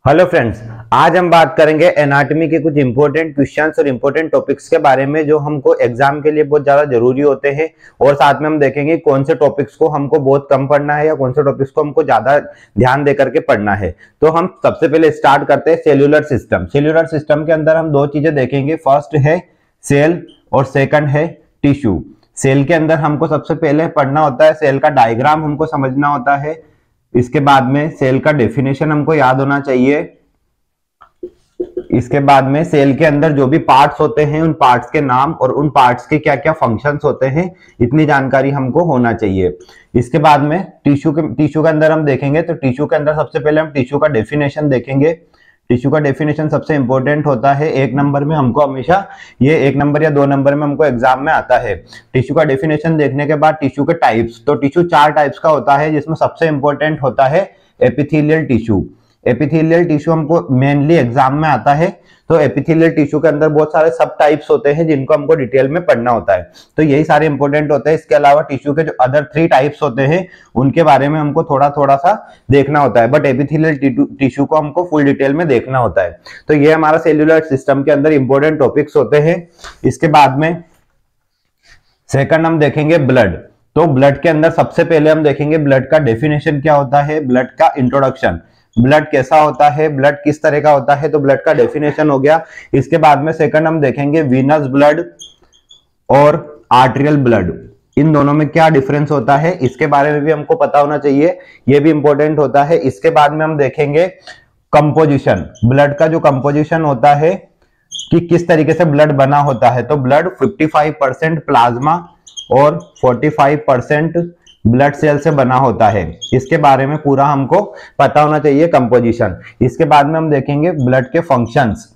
Hello friends, आज हम बात करेंगे एनाटॉमी के कुछ इंपॉर्टेंट क्वेश्चंस और इंपॉर्टेंट टॉपिक्स के बारे में जो हमको एग्जाम के लिए बहुत ज्यादा जरूरी होते हैं। और साथ में हम देखेंगे कौन से टॉपिक्स को हमको बहुत कम पढ़ना है या कौन से टॉपिक्स को हमको ज्यादा ध्यान दे करके पढ़ना है। तो हम सबसे पहले स्टार्ट करते हैं सेल्यूलर सिस्टम। सेल्यूलर सिस्टम के अंदर हम दो चीजें देखेंगे, फर्स्ट है सेल और सेकंड है टिश्यू। सेल के अंदर हमको सबसे पहले पढ़ना होता है, सेल का डायग्राम हमको समझना होता है। इसके बाद में सेल का डेफिनेशन हमको याद होना चाहिए। इसके बाद में सेल के अंदर जो भी पार्ट्स होते हैं उन पार्ट्स के नाम और उन पार्ट्स के क्या क्या फंक्शंस होते हैं, इतनी जानकारी हमको होना चाहिए। इसके बाद में टिश्यू के अंदर हम देखेंगे, तो टिश्यू के अंदर सबसे पहले हम टिश्यू का डेफिनेशन देखेंगे। टिश्यू का डेफिनेशन सबसे इंपॉर्टेंट होता है, एक नंबर में हमको हमेशा ये 1 नंबर या 2 नंबर में हमको एग्जाम में आता है। टिश्यू का डेफिनेशन देखने के बाद टिश्यू के टाइप्स, तो टिश्यू 4 टाइप्स का होता है, जिसमें सबसे इंपॉर्टेंट होता है एपिथेलियल टिश्यू। एपिथेलियल टिश्यू हमको मेनली एग्जाम में आता है। तो एपिथेलियल टिश्यू के अंदर बहुत सारे सब टाइप्स होते हैं जिनको हमको डिटेल में पढ़ना होता है, तो यही सारे इंपॉर्टेंट होते हैं। इसके अलावा टिश्यू के जो अदर 3 टाइप्स होते हैं उनके बारे में हमको थोड़ा थोड़ा सा देखना होता है, बट एपिथेलियल टिश्यू को हमको फुल डिटेल में देखना होता है। तो ये हमारा सेल्यूलर सिस्टम के अंदर इंपॉर्टेंट टॉपिक्स होते हैं। इसके बाद में सेकंड हम देखेंगे ब्लड। तो ब्लड के अंदर सबसे पहले हम देखेंगे ब्लड का डेफिनेशन क्या होता है, ब्लड का इंट्रोडक्शन, ब्लड कैसा होता है, ब्लड किस तरह का होता है, तो ब्लड का डेफिनेशन हो गया। इसके बाद में सेकंड हम देखेंगे वीनस ब्लड और आर्टेरियल ब्लड, इन दोनों में क्या डिफरेंस होता है, इसके बारे में भी हमको पता होना चाहिए, ये भी इंपॉर्टेंट होता है। इसके बाद में हम देखेंगे कंपोजिशन, ब्लड का जो कंपोजिशन होता है कि किस तरीके से ब्लड बना होता है। तो ब्लड 55% प्लाज्मा और 45% ब्लड सेल से बना होता है, इसके बारे में पूरा हमको पता होना चाहिए कंपोजिशन। इसके बाद में हम देखेंगे ब्लड के फंक्शंस।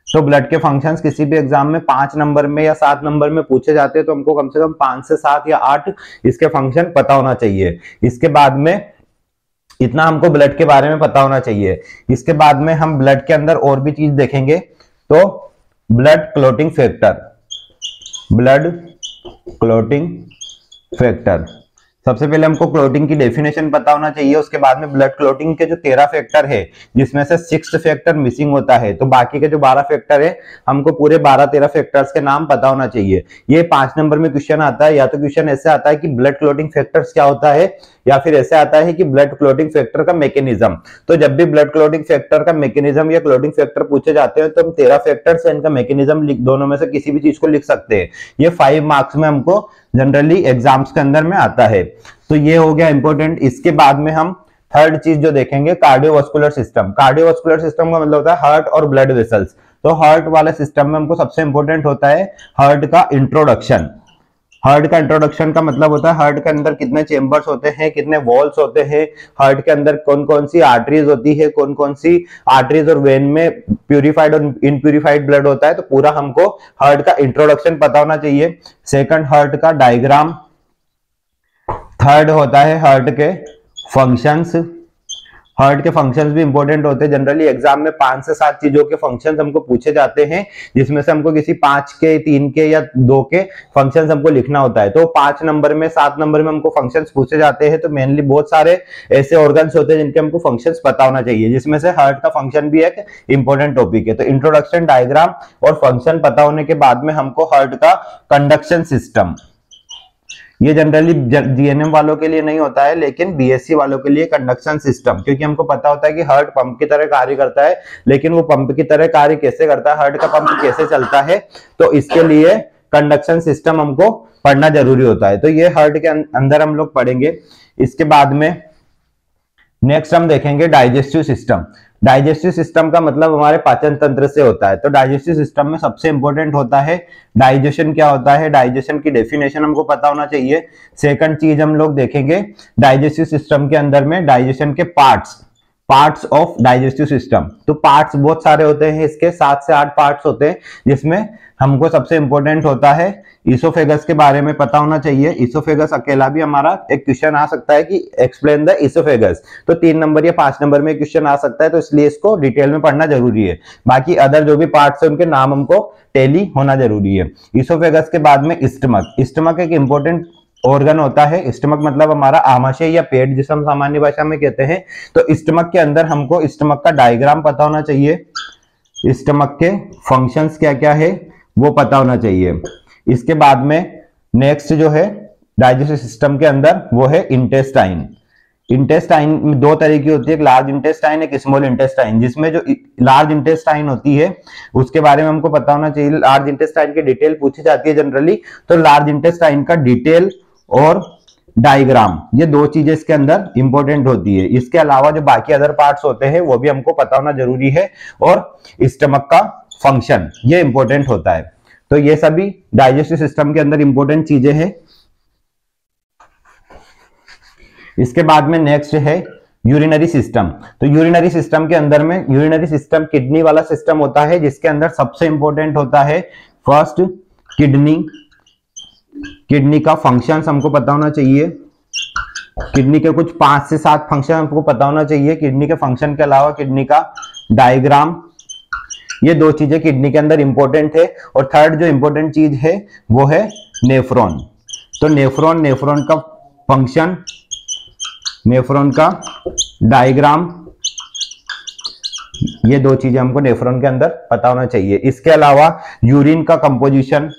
तो ब्लड के फंक्शंस किसी भी एग्जाम में 5 नंबर में या 7 नंबर में पूछे जाते हैं, तो हमको कम से कम 5 से 7 या 8 इसके फंक्शन पता होना चाहिए। इसके बाद में इतना हमको ब्लड के बारे में पता होना चाहिए। इसके बाद में हम ब्लड के अंदर और भी चीज देखेंगे, तो blood clotting factor, blood clotting factor, सबसे पहले हमको क्लॉटिंग की डेफिनेशन पता होना चाहिए। उसके बाद में ब्लड क्लॉटिंग के जो 13 फैक्टर है, जिसमें से 6th फैक्टर मिसिंग होता है, तो बाकी के जो 12 फैक्टर है हमको पूरे 12-13 फैक्टर्स के नाम पता होना चाहिए। ये 5 नंबर में क्वेश्चन आता है, या तो क्वेश्चन ऐसे आता है कि ब्लड क्लॉटिंग फैक्टर्स क्या होता है, या फिर ऐसे आता है कि ब्लड क्लॉटिंग फैक्टर का मैकेनिज्म। तो जब भी ब्लड क्लॉटिंग फैक्टर का मैकेनिज्म या क्लॉटिंग फैक्टर पूछे जाते हैं, तो हम 13 फैक्टर्स है, इनका मैकेनिज्म दोनों में से किसी भी चीज को लिख सकते हैं। ये 5 मार्क्स में हमको जनरली एग्जाम्स के अंदर में आता है। तो ये हो गया इंपॉर्टेंट। इसके बाद में हम थर्ड चीज जो देखेंगे, कार्डियोवास्कुलर सिस्टम। कार्डियोवास्कुलर सिस्टम का मतलब होता है हार्ट और ब्लड वेसल्स। तो हार्ट वाले सिस्टम में हमको सबसे इंपॉर्टेंट होता है हार्ट का इंट्रोडक्शन। हार्ट का इंट्रोडक्शन का मतलब होता है हार्ट के अंदर कितने चेंबर्स होते हैं, कितने वॉल्स होते हैं, हार्ट के अंदर कौन कौन सी आर्टरीज होती है, कौन कौन सी आर्टरीज और वेन में प्यूरिफाइड और इनप्यूरिफाइड ब्लड होता है। तो पूरा हमको हार्ट का इंट्रोडक्शन पता होना चाहिए। सेकंड हार्ट का डायग्राम। थर्ड होता है हार्ट के फंक्शंस। हार्ट के फंक्शंस भी इंपॉर्टेंट होते हैं। जनरली एग्जाम में 5 से 7 चीजों के फंक्शंस हमको पूछे जाते हैं, जिसमें से हमको किसी 5 के, 3 के या 2 के फंक्शंस हमको लिखना होता है। तो 5 नंबर में, 7 नंबर में हमको फंक्शंस पूछे जाते हैं। तो मेनली बहुत सारे ऐसे ऑर्गन्स होते हैं जिनके हमको फंक्शंस पता होना चाहिए, जिसमें से हार्ट का फंक्शन भी एक इंपॉर्टेंट टॉपिक है। तो इंट्रोडक्शन, डायग्राम और फंक्शन पता होने के बाद में हमको हार्ट का कंडक्शन सिस्टम, ये जनरली जीएनएम वालों के लिए नहीं होता है, लेकिन बीएससी वालों के लिए कंडक्शन सिस्टम, क्योंकि हमको पता होता है कि हार्ट पंप की तरह कार्य करता है, लेकिन वो पंप की तरह कार्य कैसे करता है, हार्ट का पंप कैसे चलता है, तो इसके लिए कंडक्शन सिस्टम हमको पढ़ना जरूरी होता है। तो ये हार्ट के अंदर हम लोग पढ़ेंगे। इसके बाद में नेक्स्ट हम देखेंगे डाइजेस्टिव सिस्टम। डाइजेस्टिव सिस्टम का मतलब हमारे पाचन तंत्र से होता है। तो डाइजेस्टिव सिस्टम में सबसे इंपॉर्टेंट होता है डाइजेशन क्या होता है, डाइजेशन की डेफिनेशन हमको पता होना चाहिए। सेकंड चीज हम लोग देखेंगे डाइजेस्टिव सिस्टम के अंदर में डाइजेशन के पार्ट्स ऑफ डाइजेस्टिव सिस्टम। तो पार्ट्स बहुत सारे होते हैं, इसके 7 से 8 पार्ट्स होते हैं, जिसमें हमको सबसे इंपॉर्टेंट होता है इसोफेगस के बारे में पता होना चाहिए। इसोफेगस अकेला भी हमारा एक क्वेश्चन आ सकता है कि एक्सप्लेन द इसोफेगस, तो 3 नंबर या 5 नंबर में क्वेश्चन आ सकता है, तो इसलिए इसको डिटेल में पढ़ना जरूरी है। बाकी अदर जो भी पार्ट्स है उनके नाम हमको टैली होना जरूरी है। इसोफेगस के बाद में स्टमक। स्टमक एक इंपॉर्टेंट ऑर्गन होता है। स्टमक मतलब हमारा आमाशय या पेट जिसे हम सामान्य भाषा में कहते हैं। तो स्टमक के अंदर हमको स्टमक का डायग्राम पता होना चाहिए, स्टमक के फंक्शंस क्या क्या है वो पता होना चाहिए। इसके बाद में नेक्स्ट जो है डाइजेस्टिव सिस्टम के अंदर वो है इंटेस्टाइन। इंटेस्टाइन में दो तरह की होती है, एक लार्ज इंटेस्टाइन एक स्मॉल इंटेस्टाइन। जिसमें जो लार्ज इंटेस्टाइन होती है उसके बारे में हमको पता होना चाहिए। लार्ज इंटेस्टाइन की डिटेल पूछी जाती है जनरली, तो लार्ज इंटेस्टाइन का डिटेल और डायग्राम ये दो चीजें इसके अंदर इंपॉर्टेंट होती है। इसके अलावा जो बाकी अदर पार्ट्स होते हैं वो भी हमको पता होना जरूरी है, और स्टमक का फंक्शन ये इंपॉर्टेंट होता है। तो ये सभी डाइजेस्टिव सिस्टम के अंदर इंपॉर्टेंट चीजें हैं। इसके बाद में नेक्स्ट है यूरिनरी सिस्टम। तो यूरिनरी सिस्टम के अंदर में यूरिनरी सिस्टम किडनी वाला सिस्टम होता है, जिसके अंदर सबसे इंपॉर्टेंट होता है फर्स्ट किडनी। किडनी का फंक्शंस हमको पता होना चाहिए। किडनी के कुछ 5 से 7 फंक्शन हमको पता होना चाहिए। किडनी के फंक्शन के अलावा किडनी का डायग्राम, ये दो चीजें किडनी के अंदर इंपॉर्टेंट है। और थर्ड जो इंपॉर्टेंट चीज है वो है नेफ्रॉन। तो नेफ्रॉन का फंक्शन, नेफ्रॉन का डायग्राम, ये दो चीजें हमको नेफ्रॉन के अंदर पता होना चाहिए। इसके अलावा यूरिन का कंपोजिशन,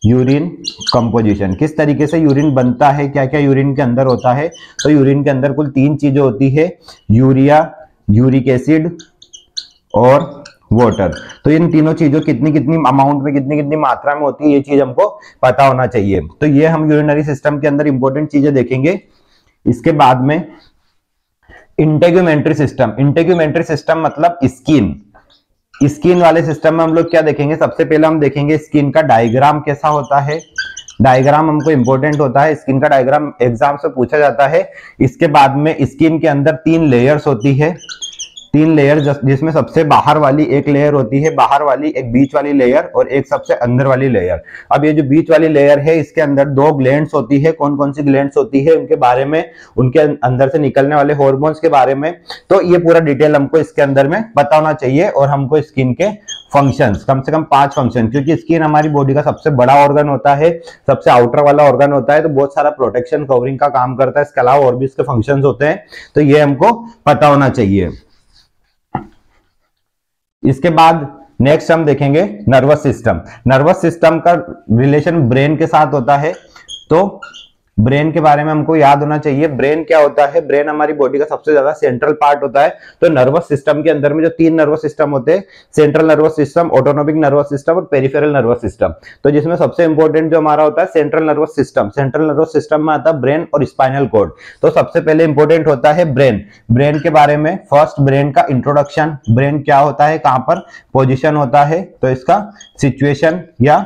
यूरिन कंपोजिशन किस तरीके से यूरिन बनता है, क्या क्या यूरिन के अंदर होता है। तो यूरिन के अंदर कुल 3 चीजें होती है, यूरिया, यूरिक एसिड और वाटर। तो इन तीनों चीजों कितनी कितनी अमाउंट में, कितनी कितनी मात्रा में होती है, ये चीज हमको पता होना चाहिए। तो ये हम यूरिनरी सिस्टम के अंदर इंपॉर्टेंट चीजें देखेंगे। इसके बाद में इंटेग्यूमेंट्री सिस्टम। इंटेग्यूमेंट्री सिस्टम मतलब स्किन। स्किन वाले सिस्टम में हम लोग क्या देखेंगे, सबसे पहले हम देखेंगे स्किन का डायग्राम कैसा होता है। डायग्राम हमको इंपॉर्टेंट होता है, स्किन का डायग्राम एग्जाम से पूछा जाता है। इसके बाद में स्किन के अंदर 3 लेयर्स होती है, 3 लेयर, जिसमें सबसे बाहर वाली एक लेयर होती है, बाहर वाली एक बीच वाली लेयर और एक सबसे अंदर वाली लेयर। अब ये जो बीच वाली लेयर है इसके अंदर 2 ग्लैंड्स होती है। कौन कौन सी ग्लैंड्स होती है उनके बारे में, उनके अंदर से निकलने वाले हॉर्मोन्स के बारे में, तो ये पूरा डिटेल हमको इसके अंदर में पता होना चाहिए। और हमको स्किन के फंक्शंस, कम से कम 5 फंक्शन, क्योंकि स्किन हमारी बॉडी का सबसे बड़ा ऑर्गन होता है, सबसे आउटर वाला ऑर्गन होता है, तो बहुत सारा प्रोटेक्शन कवरिंग का काम करता है। इसके अलावा और भी इसके फंक्शंस होते हैं, तो ये हमको पता होना चाहिए। इसके बाद नेक्स्ट हम देखेंगे नर्वस सिस्टम। नर्वस सिस्टम का रिलेशन ब्रेन के साथ होता है, तो ब्रेन के बारे में हमको याद होना चाहिए। ब्रेन क्या होता है, ब्रेन हमारी बॉडी का सबसे ज्यादा सेंट्रल पार्ट होता है। तो नर्वस सिस्टम के अंदर में जो 3 नर्वस सिस्टम होते हैं, central nervous system, autonomic nervous system और पेरिफेरल नर्वस सिस्टम। तो जिसमें सबसे इंपॉर्टेंट जो हमारा होता है central nervous system. Central nervous system में आता है ब्रेन और स्पाइनल कॉर्ड। तो सबसे पहले इंपॉर्टेंट होता है ब्रेन। ब्रेन के बारे में फर्स्ट ब्रेन का इंट्रोडक्शन, ब्रेन क्या होता है, कहां पर पोजिशन होता है, तो इसका सिचुएशन या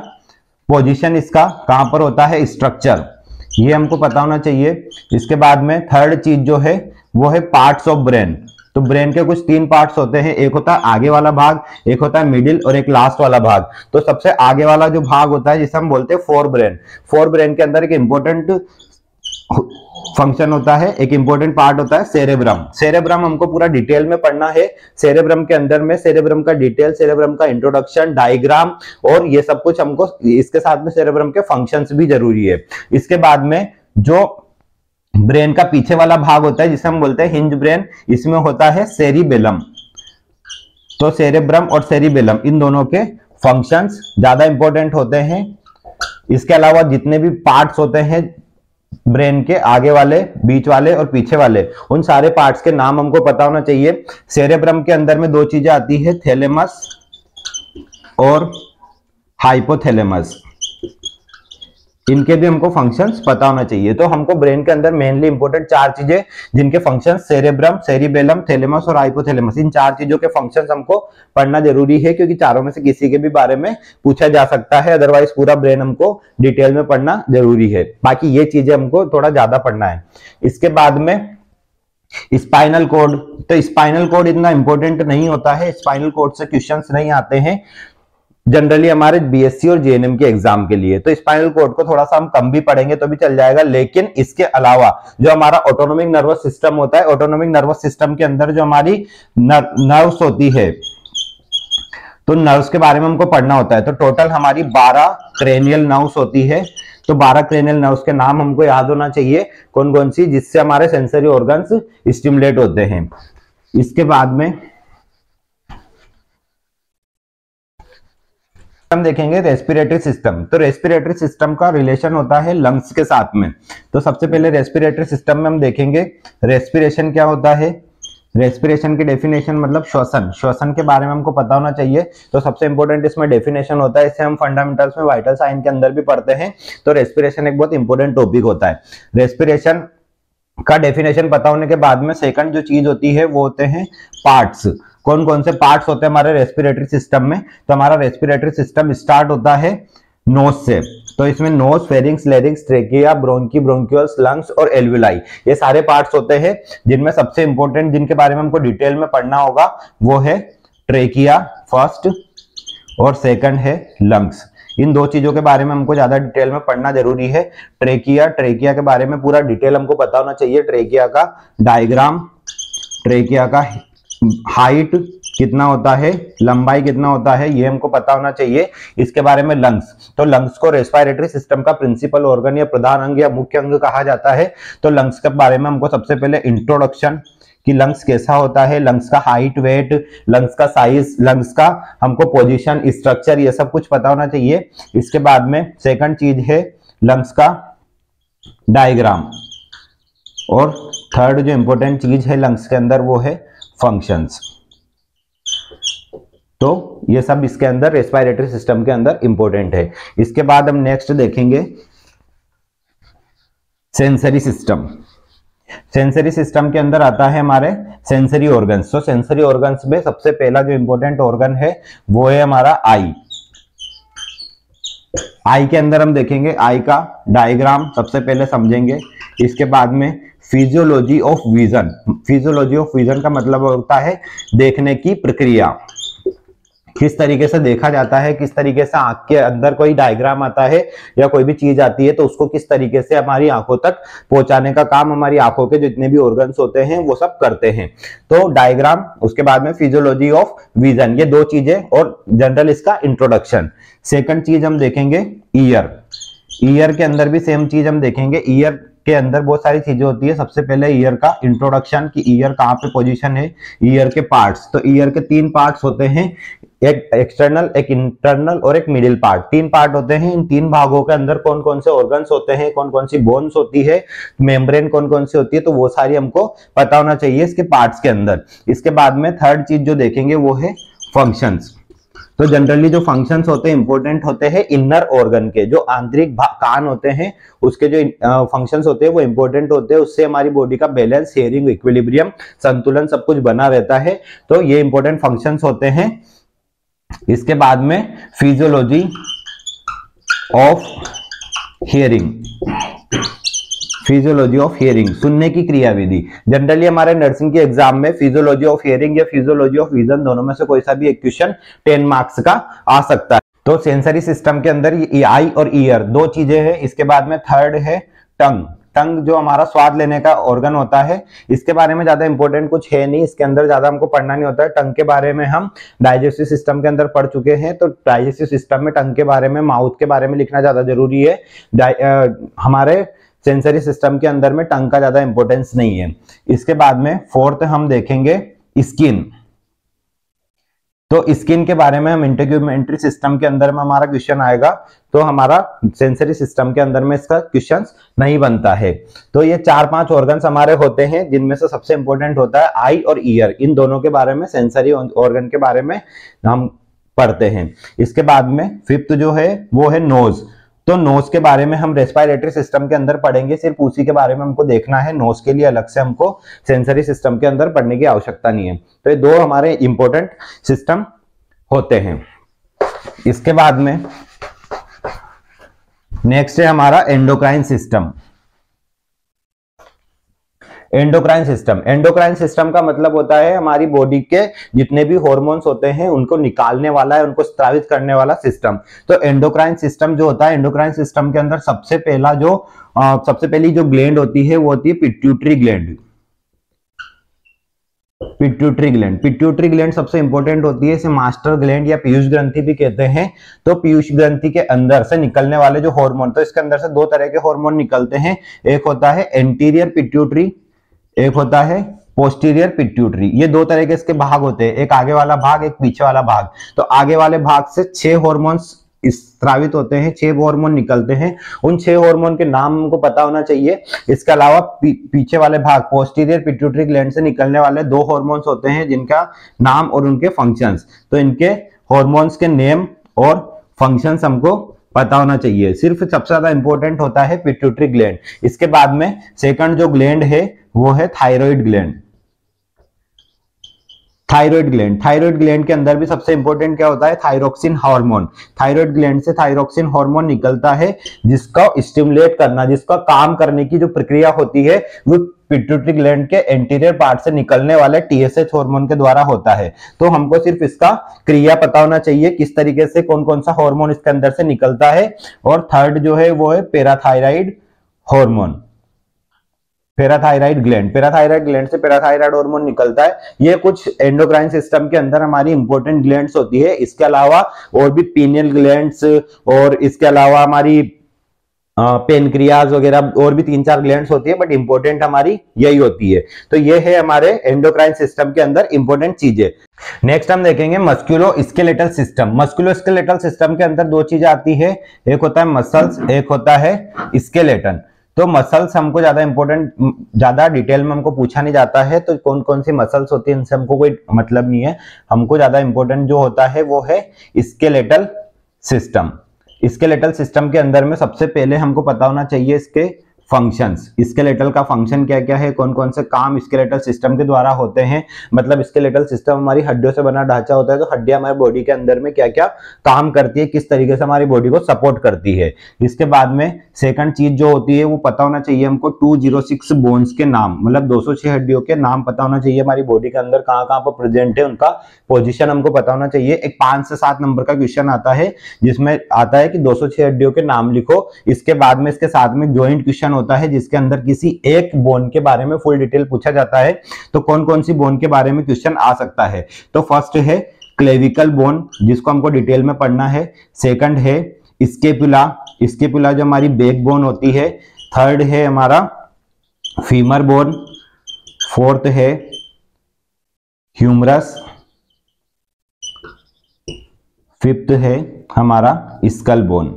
पोजिशन इसका कहां पर होता है, स्ट्रक्चर, ये हमको पता होना चाहिए। इसके बाद में थर्ड चीज जो है वो है पार्ट्स ऑफ ब्रेन। तो ब्रेन के कुछ 3 पार्ट्स होते हैं, एक होता है आगे वाला भाग, एक होता है मिडिल और एक लास्ट वाला भाग। तो सबसे आगे वाला जो भाग होता है जिसे हम बोलते हैं फोर ब्रेन। फोर ब्रेन के अंदर एक इंपॉर्टेंट फंक्शन होता है, एक इंपॉर्टेंट पार्ट होता है सेरेब्रम। सेरेब्रम हमको पूरा डिटेल में पढ़ना है। सेरेब्रम के अंदर में सेरेब्रम का डिटेल, सेरेब्रम का इंट्रोडक्शन, डायग्राम और ये सब कुछ हमको, इसके साथ में सेरेब्रम के फंक्शंस भी जरूरी है। इसके बाद में जो ब्रेन का पीछे वाला भाग होता है जिसे हम बोलते हैं हिंज ब्रेन, इसमें होता है सेरिबेलम। तो सेरेब्रम और सेरिबेलम इन दोनों के फंक्शंस ज्यादा इंपॉर्टेंट होते हैं। इसके अलावा जितने भी पार्ट्स होते हैं ब्रेन के, आगे वाले, बीच वाले और पीछे वाले, उन सारे पार्ट्स के नाम हमको पता होना चाहिए। सेरेब्रम के अंदर में 2 चीजें आती है, थैलेमस और हाइपोथैलेमस। इनके भी हमको फंक्शंस पता होना चाहिए। तो हमको ब्रेन के अंदर मेनली इंपॉर्टेंट 4 चीजें जिनके फंक्शंस सेरेब्रम, सेरिबेलम, थैलेमस और हाइपोथैलेमस, इन 4 चीजों के फंक्शंस हमको पढ़ना जरूरी है, क्योंकि चारों में से किसी के भी बारे में पूछा जा सकता है। अदरवाइज पूरा ब्रेन हमको डिटेल में पढ़ना जरूरी है। बाकी ये चीजें हमको थोड़ा ज्यादा पढ़ना है। इसके बाद में स्पाइनल कॉर्ड। तो स्पाइनल कॉर्ड इतना इंपॉर्टेंट नहीं होता है, स्पाइनल कॉर्ड से क्वेश्चंस नहीं आते हैं जनरली हमारे बीएससी और जेएनएम के एग्जाम के लिए। तो स्पाइनल कॉर्ड को थोड़ा सा हम कम भी पढ़ेंगे तो भी चल जाएगा। लेकिन इसके अलावा जो हमारा ऑटोनोमिक नर्वस सिस्टम होता है, ऑटोनोमिक नर्वस सिस्टम के अंदर जो हमारी नर्व्स होती है, तो नर्व्स के बारे में हमको पढ़ना होता है। तो टोटल हमारी 12 क्रेनियल नर्व्स होती है। तो 12 क्रेनियल नर्व्स के नाम हमको याद होना चाहिए, कौन कौन सी, जिससे हमारे सेंसरी ऑर्गन्स स्टिमुलेट होते हैं। इसके बाद में हम देखेंगे रेस्पिरेटरी सिस्टम। तो रेस्पिरेटरी सिस्टम का रिलेशन होता है लंग्स के साथ में। तो सबसे पहले रेस्पिरेटरी सिस्टम में हम देखेंगे रेस्पिरेशन क्या होता है। रेस्पिरेशन की डेफिनेशन मतलब श्वसन, श्वसन के बारे में हमको पता होना चाहिए। तो सबसे इंपॉर्टेंट इसमें डेफिनेशन होता है, इसे हम फंडामेंटल्स में वाइटल साइन के अंदर भी पढ़ते हैं। तो रेस्पिरेशन एक बहुत इंपॉर्टेंट टॉपिक होता है। रेस्पिरेशन का डेफिनेशन पता होने के बाद में सेकंड जो चीज होती है वो होते हैं पार्ट्स। कौन कौन से पार्ट्स होते हैं हमारे रेस्पिरेटरी सिस्टम में। तो हमारा रेस्पिरेटरी सिस्टम स्टार्ट होता है नोज से। तो इसमें nose, pharynx, larynx, trachea, bronchi, bronchioles, lungs और एल्विलाई, ये सारे पार्ट्स होते हैं, जिनमें सबसे इंपॉर्टेंट जिनके बारे में हमको डिटेल में पढ़ना होगा वो है ट्रेकिया फर्स्ट और सेकंड है लंग्स। इन दो चीजों के बारे में हमको ज्यादा डिटेल में पढ़ना जरूरी है। ट्रेकिया, ट्रेकिया के बारे में पूरा डिटेल हमको पता होना चाहिए। ट्रेकिया का डायग्राम, ट्रेकिया का हाइट कितना होता है, लंबाई कितना होता है, ये हमको पता होना चाहिए। इसके बारे में लंग्स, तो लंग्स को रेस्पिरेटरी सिस्टम का प्रिंसिपल ऑर्गन या प्रधान अंग या मुख्य अंग कहा जाता है। तो लंग्स के बारे में हमको सबसे पहले इंट्रोडक्शन कि लंग्स कैसा होता है, लंग्स का हाइट, वेट, लंग्स का साइज, लंग्स का हमको पोजीशन, स्ट्रक्चर, ये सब कुछ पता होना चाहिए। इसके बाद में सेकंड चीज है लंग्स का डायग्राम, और थर्ड जो इंपॉर्टेंट चीज है लंग्स के अंदर वो है फंक्शंस। तो ये सब इसके अंदर रेस्पिरेटरी सिस्टम के अंदर इंपॉर्टेंट है। इसके बाद हम नेक्स्ट देखेंगे सेंसरी सिस्टम। सेंसरी सिस्टम के अंदर आता है हमारे सेंसरी ऑर्गन्स। तो सेंसरी ऑर्गन्स में सबसे पहला जो इंपॉर्टेंट ऑर्गन है वो है हमारा आई। आई के अंदर हम देखेंगे आई का डायग्राम सबसे पहले समझेंगे। इसके बाद में physiology of vision. Physiology of vision का मतलब होता है देखने की प्रक्रिया, किस तरीके से देखा जाता है, किस तरीके से आंख के अंदर कोई डायग्राम आता है या कोई भी चीज आती है तो उसको किस तरीके से हमारी आंखों तक पहुंचाने का काम हमारी आंखों के जितने भी ऑर्गन्स होते हैं वो सब करते हैं। तो डायग्राम, उसके बाद में फिजियोलॉजी ऑफ विजन, ये दो चीजें और जनरल इसका इंट्रोडक्शन। सेकंड चीज हम देखेंगे ईयर। ईयर के अंदर भी सेम चीज हम देखेंगे। ईयर के अंदर बहुत सारी चीजें होती है। सबसे पहले ईयर का इंट्रोडक्शन कि ईयर कहाँ पे पोजीशन है, ईयर के पार्ट्स। तो ईयर के 3 पार्ट्स होते हैं, एक एक्सटर्नल, एक इंटरनल और एक मिडिल पार्ट। 3 पार्ट होते हैं। इन 3 भागों के अंदर कौन कौन से ऑर्गन्स होते हैं, कौन कौन सी बोन्स होती है, मेम्ब्रेन कौन कौन सी होती है, तो वो सारी हमको पता होना चाहिए इसके पार्ट्स के अंदर। इसके बाद में थर्ड चीज जो देखेंगे वो है फंक्शंस। तो जनरली जो फंक्शंस होते हैं इंपॉर्टेंट होते हैं इनर ऑर्गन के, जो आंतरिक कान होते हैं उसके जो फंक्शंस होते हैं वो इंपॉर्टेंट होते हैं। उससे हमारी बॉडी का बैलेंस, हियरिंग, इक्विलिब्रियम, संतुलन सब कुछ बना रहता है। तो ये इंपॉर्टेंट फंक्शंस होते हैं। इसके बाद में physiology of hearing. Physiology of hearing, सुनने की क्रियाविधि। जनरली हमारे नर्सिंग के एग्जाम में फिजियोलॉजी ऑफ हियरिंग या फिजियोलॉजी ऑफ विजन दोनों में से कोई सा भी एक क्वेश्चन 10 मार्क्स का आ सकता है। तो सेंसरी सिस्टम के अंदर ये आई और ईयर दो चीजें हैं। इसके बाद में थर्ड है टंग। टंग जो हमारा स्वाद लेने का ऑर्गन होता है, इसके बारे में ज्यादा इंपॉर्टेंट कुछ है नहीं, इसके अंदर ज्यादा हमको पढ़ना नहीं होता है। टंग के बारे में हम डाइजेस्टिव सिस्टम के अंदर पढ़ चुके हैं। तो डाइजेस्टिव सिस्टम में टंग के बारे में, माउथ के बारे में लिखना ज्यादा जरूरी है। हमारे सेंसरी सिस्टम के अंदर में टंग का ज्यादा इंपॉर्टेंस नहीं है। इसके बाद में फोर्थ हम देखेंगे स्किन। तो स्किन के बारे में हम इंटेग्यूमेंट्री सिस्टम के अंदर में हमारा क्वेश्चन आएगा, तो हमारा सेंसरी सिस्टम के अंदर में इसका क्वेश्चन नहीं बनता है। तो ये 4-5 ऑर्गन्स हमारे होते हैं, जिनमें से सबसे इंपॉर्टेंट होता है आई और ईयर। इन दोनों के बारे में, सेंसरी ऑर्गन के बारे में हम पढ़ते हैं। इसके बाद में फिफ्थ जो है वो है नोज। तो नोज के बारे में हम रेस्पिरेटरी सिस्टम के अंदर पढ़ेंगे, सिर्फ उसी के बारे में हमको देखना है। नोज के लिए अलग से हमको सेंसरी सिस्टम के अंदर पढ़ने की आवश्यकता नहीं है। तो ये दो हमारे इंपॉर्टेंट सिस्टम होते हैं। इसके बाद में नेक्स्ट है हमारा endocrine system. Endocrine system, endocrine system का मतलब होता है हमारी बॉडी के जितने भी हार्मोन्स होते हैं उनको निकालने वाला है, उनको स्रावित करने वाला सिस्टम। तो एंडोक्राइन सिस्टम जो होता है, एंडोक्राइन सिस्टम के अंदर सबसे पहली जो ग्लैंड होती है वो होती है pituitary gland. Pituitary gland, pituitary gland सबसे इंपॉर्टेंट होती है, इसे मास्टर ग्लैंड या पीयूष ग्रंथि भी कहते हैं। तो पीयूष ग्रंथि के अंदर से निकलने वाले जो हार्मोन, तो इसके अंदर से दो तरह के हार्मोन निकलते हैं, एक होता है एंटीरियर पिट्यूटरी, एक होता है पोस्टीरियर पिट्यूटरी। ये दो तरह के इसके भाग होते हैं, एक आगे वाला भाग, एक पीछे वाला भाग। तो आगे वाले भाग से 6 हार्मोन्स स्रावित होते हैं, 6 हार्मोन निकलते हैं। उन 6 हार्मोन के नाम हमको पता होना चाहिए। इसके अलावा पीछे वाले भाग पोस्टीरियर पिट्यूटरी ग्लैंड से निकलने वाले 2 हार्मोन्स होते हैं जिनका नाम और उनके फंक्शंस। तो इनके हार्मोन्स के नेम और फंक्शंस हमको पता होना चाहिए। सिर्फ सबसे ज्यादा इंपॉर्टेंट होता है पिट्यूटरी ग्लैंड। इसके बाद में सेकंड जो ग्लैंड है वो है thyroid gland. Thyroid gland, thyroid gland के अंदर भी सबसे इंपॉर्टेंट क्या होता है, थायरोक्सिन हार्मोन। थायराइड ग्लैंड से थायरोक्सिन हार्मोन निकलता है जिसका स्टिमुलेट करना, जिसका काम करने की जो प्रक्रिया होती है वो पिट्यूटरी ग्लैंड के एंटीरियर पार्ट से निकलने वाले टीएसएच हार्मोन के द्वारा होता है। तो हमको सिर्फ इसका क्रिया पता होना चाहिए, किस तरीके से कौन कौन सा हार्मोन इसके अंदर से निकलता है। और थर्ड जो है वो है parathyroid hormone, parathyroid gland. Parathyroid gland से पैराथायराइड हार्मोन निकलता है। ये कुछ एंडोक्राइन सिस्टम के अंदर हमारी इंपॉर्टेंट ग्लैंड्स होती है। इसके अलावा और भी पीनियल ग्लैंड्स और इसके अलावा हमारी पेनक्रियाज वगैरह और भी 3-4 ग्लैंड्स होती है, बट इंपॉर्टेंट हमारी यही होती है। तो ये है हमारे एंडोक्राइन सिस्टम के अंदर इंपॉर्टेंट चीजें। नेक्स्ट हम देखेंगे मस्कुलो स्केलेटल सिस्टम। मस्कुलो स्केलेटल सिस्टम के अंदर 2 चीजें आती है, एक होता है मसल्स, एक होता है स्केलेटन। तो मसल्स हमको ज्यादा इंपॉर्टेंट, ज्यादा डिटेल में हमको पूछा नहीं जाता है, तो कौन कौन सी मसल्स होती है इनसे हमको कोई मतलब नहीं है। हमको ज्यादा इंपॉर्टेंट जो होता है वो है स्केलेटल सिस्टम। स्केलेटल सिस्टम के अंदर में सबसे पहले हमको पता होना चाहिए इसके फंक्शंस। स्केलेटल का फंक्शन क्या क्या है, कौन कौन से काम स्केलेटल सिस्टम के द्वारा होते हैं। मतलब स्केलेटल सिस्टम हमारी हड्डियों से बना ढांचा होता है, तो हड्डियां हमारे बॉडी के अंदर में क्या क्या काम करती है, किस तरीके से हमारी बॉडी को सपोर्ट करती है। इसके बाद में सेकंड चीज जो होती है वो पता होना चाहिए हमको 206 बोन्स के नाम, मतलब 206 हड्डियों के नाम पता होना चाहिए हमारी बॉडी के अंदर कहाँ कहाँ पर प्रेजेंट है, उनका पोजिशन हमको पता होना चाहिए। एक 5 से 7 नंबर का क्वेश्चन आता है जिसमें आता है कि 206 हड्डियों के नाम लिखो। इसके बाद में इसके साथ में ज्वाइंट क्वेश्चन होता है जिसके अंदर किसी एक बोन के बारे में फुल डिटेल पूछा जाता है। तो कौन कौन सी बोन के बारे में क्वेश्चन आ सकता है, तो फर्स्ट है क्लेविकल बोन जिसको हमको डिटेल में पढ़ना है। सेकंड है स्केपुला, स्केपुला जो हमारी बैक बोन होती है। थर्ड है हमारा फीमर बोन। फोर्थ है ह्यूमरस। फिफ्थ है हमारा स्कल बोन।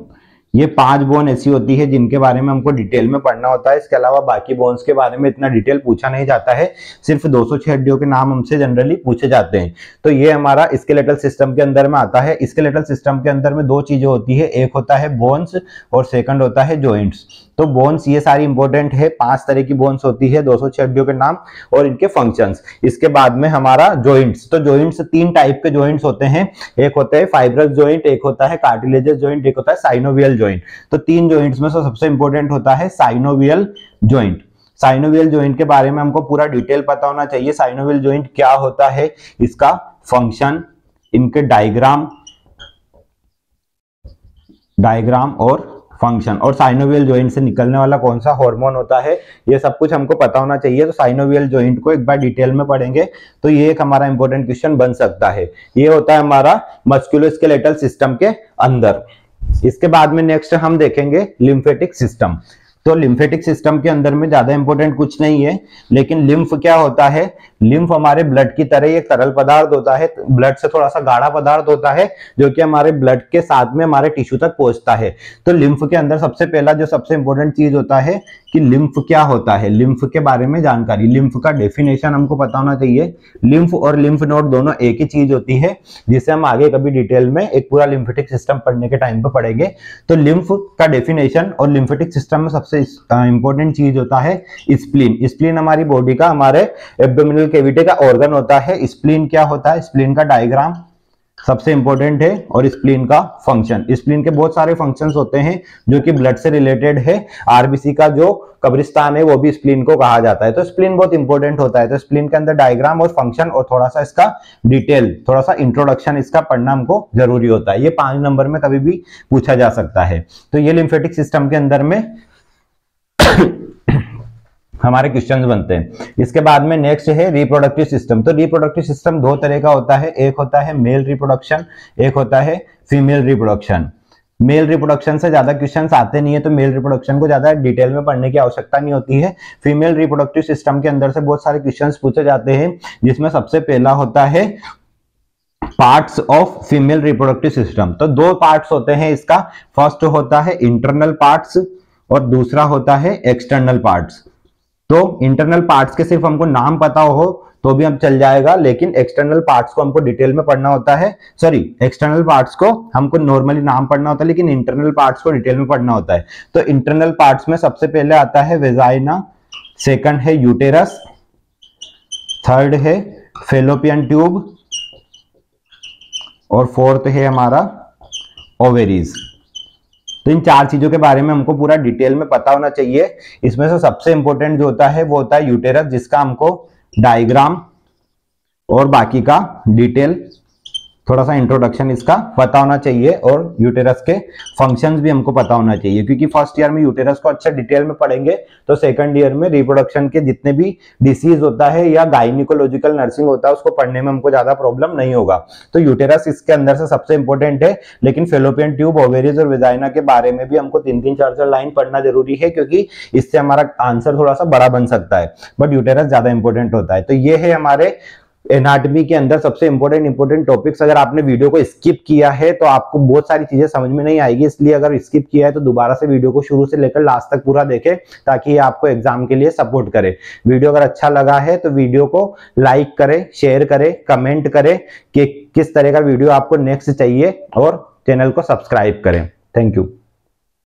ये 5 बोन ऐसी होती है जिनके बारे में हमको डिटेल में पढ़ना होता है। इसके अलावा बाकी बोन्स के बारे में इतना डिटेल पूछा नहीं जाता है, सिर्फ 206 हड्डियों के नाम हमसे जनरली पूछे जाते हैं। तो ये हमारा स्केलेटल सिस्टम के अंदर में आता है। स्केलेटल सिस्टम के अंदर में 2 चीजें होती है, एक होता है बोन्स और सेकंड होता है जॉइंट्स। तो बोन्स ये सारी इंपॉर्टेंट है, 5 तरह की बोन्स होती है, 206 हड्डियों के नाम और इनके फंक्शंस। इसके बाद में हमारा जॉइंट्स, तो जॉइंट्स 3 टाइप के जॉइंट्स होते हैं, एक होता है फाइब्रस जॉइंट, एक होता है कार्टिलेजस जॉइंट, एक होता है साइनोवियल जॉइंट। तो 3 जॉइंट्स में से सबसे इंपॉर्टेंट होता है साइनोवियल जॉइंट। साइनोवियल जॉइंट के बारे में हमको पूरा डिटेल पता होना चाहिए। साइनोवियल जॉइंट क्या होता है, इसका फंक्शन, इनके डायग्राम और फंक्शन, और साइनोवियल जॉइंट से निकलने वाला कौन सा हार्मोन होता है, ये सब कुछ हमको पता होना चाहिए। तो साइनोवियल जॉइंट को एक बार डिटेल में पढ़ेंगे तो ये एक हमारा इंपॉर्टेंट क्वेश्चन बन सकता है। ये होता है हमारा मस्कुलोस्केलेटल सिस्टम के अंदर। इसके बाद में नेक्स्ट हम देखेंगे लिम्फेटिक सिस्टम। तो लिम्फेटिक सिस्टम के अंदर में ज्यादा इंपॉर्टेंट कुछ नहीं है, लेकिन लिम्फ क्या होता है, लिम्फ हमारे ब्लड की तरह एक तरल पदार्थ होता है, ब्लड से थोड़ा सा गाढ़ा पदार्थ होता है जो कि हमारे ब्लड के साथ में हमारे टिश्यू तक पहुंचता है। तो लिम्फ के अंदर सबसे पहला जो सबसे इंपॉर्टेंट चीज होता है कि लिम्फ क्या होता है, लिम्फ के बारे में जानकारी, लिम्फ का डेफिनेशन हमको पता होना चाहिए। लिम्फ और लिम्फ नोड दोनों एक ही चीज होती है, जिसे हम आगे कभी डिटेल में एक पूरा लिम्फेटिक सिस्टम पढ़ने के टाइम पे पढ़ेंगे। तो लिम्फ का डेफिनेशन और लिम्फेटिक सिस्टम में सबसे इंपॉर्टेंट चीज होता है स्प्लीन। स्प्लीन हमारी बॉडी का, हमारे एब्डोमिनल कैविटी का ऑर्गन होता है। स्प्लीन क्या होता है, स्प्लीन का डायग्राम सबसे इंपॉर्टेंट है, और स्प्लीन का फंक्शन। स्प्लीन के बहुत सारे फंक्शंस होते हैं जो कि ब्लड से रिलेटेड है। आरबीसी का जो कब्रिस्तान है वो भी स्प्लीन को कहा जाता है। तो स्प्लीन बहुत इंपॉर्टेंट होता है। तो स्प्लीन के अंदर डायग्राम और फंक्शन और थोड़ा सा इसका डिटेल, थोड़ा सा इंट्रोडक्शन इसका पढ़ना हमको जरूरी होता है। ये 5 नंबर में कभी भी पूछा जा सकता है। तो ये लिम्फेटिक सिस्टम के अंदर में हमारे क्वेश्चंस बनते हैं। इसके बाद में नेक्स्ट है रिप्रोडक्टिव सिस्टम। तो रिप्रोडक्टिव सिस्टम दो तरह का होता है, एक होता है मेल रिप्रोडक्शन, एक होता है फीमेल रिप्रोडक्शन। मेल रिप्रोडक्शन से ज्यादा क्वेश्चंस आते नहीं है, तो मेल रिप्रोडक्शन को ज्यादा डिटेल में पढ़ने की आवश्यकता नहीं होती है। फीमेल रिप्रोडक्टिव सिस्टम के अंदर से बहुत सारे क्वेश्चंस पूछे जाते हैं, जिसमें सबसे पहला होता है parts of female reproductive system. तो दो पार्ट्स होते हैं इसका, फर्स्ट होता है इंटरनल पार्ट्स और दूसरा होता है एक्सटर्नल पार्ट्स। तो इंटरनल पार्ट्स के सिर्फ हमको नाम पता हो तो भी हम चल जाएगा, लेकिन एक्सटर्नल पार्ट्स को हमको डिटेल में पढ़ना होता है। सॉरी, एक्सटर्नल पार्ट्स को हमको नॉर्मली नाम पढ़ना होता है, लेकिन इंटरनल पार्ट्स को डिटेल में पढ़ना होता है। तो इंटरनल पार्ट्स में सबसे पहले आता है वेजाइना, सेकंड है यूटेरस, थर्ड है फेलोपियन ट्यूब और फोर्थ है हमारा ओवेरीज। तो इन चार चीजों के बारे में हमको पूरा डिटेल में पता होना चाहिए। इसमें से सबसे इंपॉर्टेंट जो होता है वो होता है यूटेरस, जिसका हमको डायग्राम और बाकी का डिटेल थोड़ा सा इंट्रोडक्शन इसका पता होना चाहिए, और यूटेरस के फंक्शंस भी हमको पता होना चाहिए, क्योंकि फर्स्ट ईयर में यूटेरस को अच्छा डिटेल में पढ़ेंगे तो सेकंड ईयर में रिप्रोडक्शन के जितने भी डिसीज होता है या गायनिकोलॉजिकल नर्सिंग होता है उसको पढ़ने में हमको ज्यादा प्रॉब्लम नहीं होगा। तो यूटेरस इसके अंदर से सबसे इंपॉर्टेंट है, लेकिन फेलोपियन ट्यूब, ओवेरीज और वेजाइना के बारे में भी हमको 3-3, 4-4 लाइन पढ़ना जरूरी है, क्योंकि इससे हमारा आंसर थोड़ा सा बड़ा बन सकता है, बट यूटेरस ज्यादा इंपॉर्टेंट होता है। तो ये है हमारे एनाटॉमी के अंदर सबसे इंपॉर्टेंट टॉपिक्स। अगर आपने वीडियो को स्किप किया है तो आपको बहुत सारी चीजें समझ में नहीं आएगी, इसलिए अगर स्किप किया है तो दोबारा से वीडियो को शुरू से लेकर लास्ट तक पूरा देखें, ताकि ये आपको एग्जाम के लिए सपोर्ट करे। वीडियो अगर अच्छा लगा है तो वीडियो को लाइक करें, शेयर करें, कमेंट करें कि किस तरह का वीडियो आपको नेक्स्ट चाहिए, और चैनल को सब्सक्राइब करें। Thank you.